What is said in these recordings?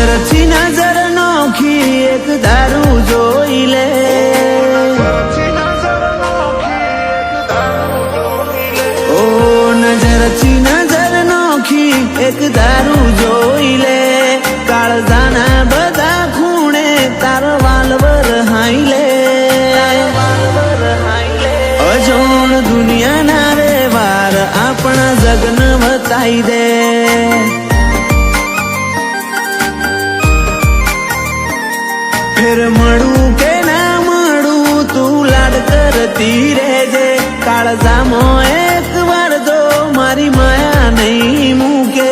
નજરથી નજર નોખી એક દારૂ જોઈ લે, ઓ નજરથી નજર નોખી એક દારૂ જોઈ લે, કાળજાના બધા ખૂણે તારો વાલવર હાઈ લે, અજોડ દુનિયાના વ્યવહાર આપણા જગન વતાઈ દે, ફેર મળું કે ના મળું તું લાડ કરતી રહેજે, કાળજામાં એક વાર જો મારી માયા નહીં મૂકે,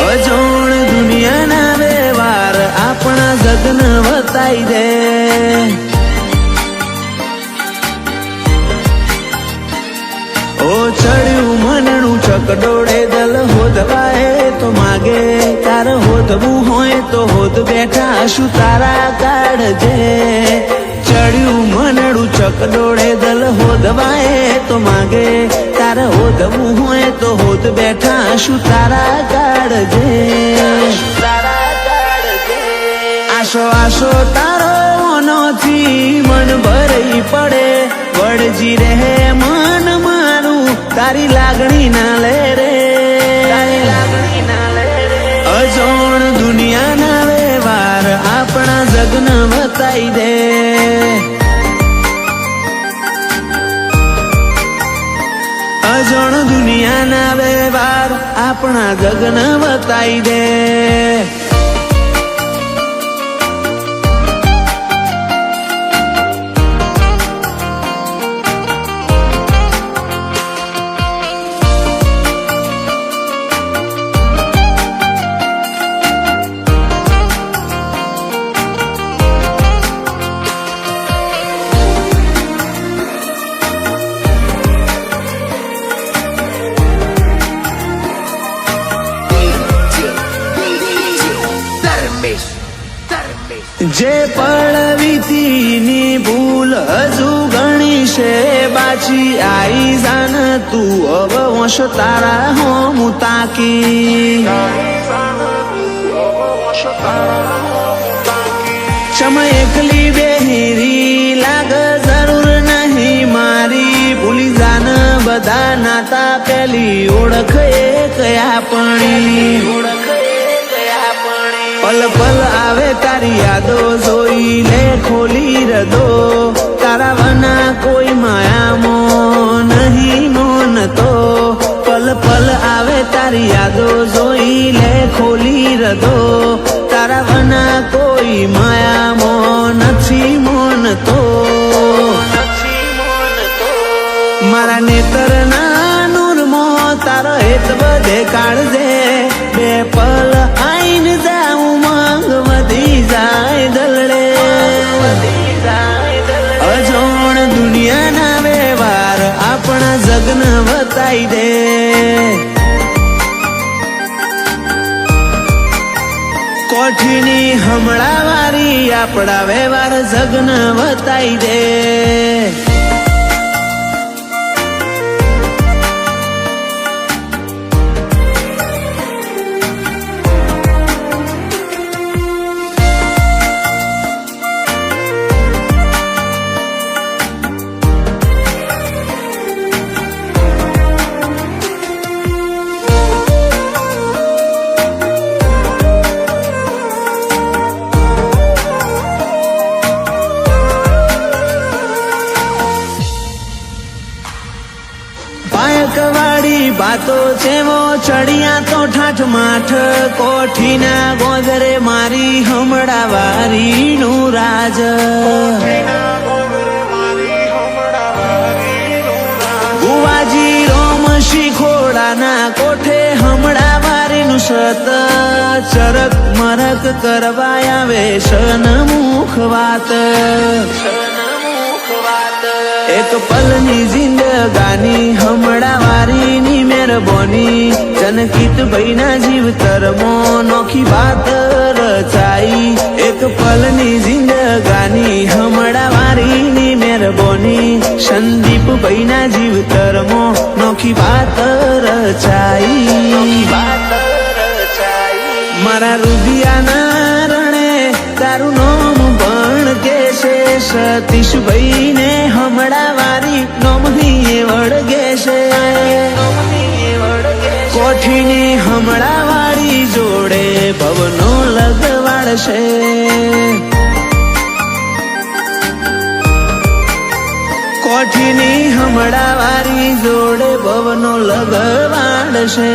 અજોડ દુનિયાના વ્યવહાર આપણા જગન વતાઈ દે, ઓ ચડ્યું મનનું ચકડોળે દલ હોદવાય તો માગે, તાર હોદવું હોય તો હોદ બેઠા શું તારા કાઢજે, ચડ્યું મનડું ચકડોળે દલ હોદવાય તો માગે, તાર હોદવું હોય તો હોદ બેઠા શું તારા કાઢજે, આશો આશો તારો મનોથી મન ભરાઈ પડે, વળજી રહે મન મારું તારી લાગણી ના લે રે, અજોડ દુનિયાના વ્યવહાર આપણા જગન વતાઈ દે, અજોડ દુનિયાના વ્યવહાર આપણા જગન વતાઈ દે, જે પળવીતીની ભૂલ હજુ ઘણી છે બાછી, આઈ જાન તું હવે વંશ તારા હોમ તાકી, ચમ એકલી બેહીરી લાગ જરૂર નહીં મારી, ભૂલી જાન બધા નાતા પેલી ઓળખ એક આપણી, પલ પલ આવે તારી યાદો જોઈ લે ખોલી રદો, તારા વના કોઈ માયામાં નહીં મોન તો, પલ પલ આવે તારી યાદો જોઈ લે ખોલી રદો, તારા વના કોઈ માયામાં નથી મોન તો, મારા નેતરના નૂરમાં તારો હેત બધે કાઢજે, બે પલ આઈને જાઉં માંગ વધી જાય દલડે, અજોડ દુનિયાના વ્યવહાર આપણા જગન વતાઈ દે, કોઠીની હમણાં વારી આપણા વ્યવહાર જગન વતાઈ દે, પાયકવાડી બાતો ચેવો ચડિયા તો ઠાઠ માઠ, કોઠીના ગોદરે મારી હમણાં વારીનું રાજ, ગુવાજી રોમ શીખોડાના કોઠે હમણાં વારીનું સત, ચરક મરક કરવા આવે સન્મુખ વાત, એક પલની જિંદગાની હમણાં વારીની મહેરબાની, જનકિત ભાઈના જીવતરમાં નોખી વાત રચાઈ, એક પલની જિંદગાની હમણાં વારીની મહેરબાની, સંદીપ ભાઈના જીવતરમાં નોખી વાત રચાઈ, મારા રૂપિયાના રણે તારું નામ પણ કેશે સતીશભાઈ ને હમણાં વારી નોમની વળગે છે કોઠીની હમણાં વાળી જોડે ભવનો લગવાડશે કોઠીની હમણાં વાળી જોડે ભવનો લગવાડશે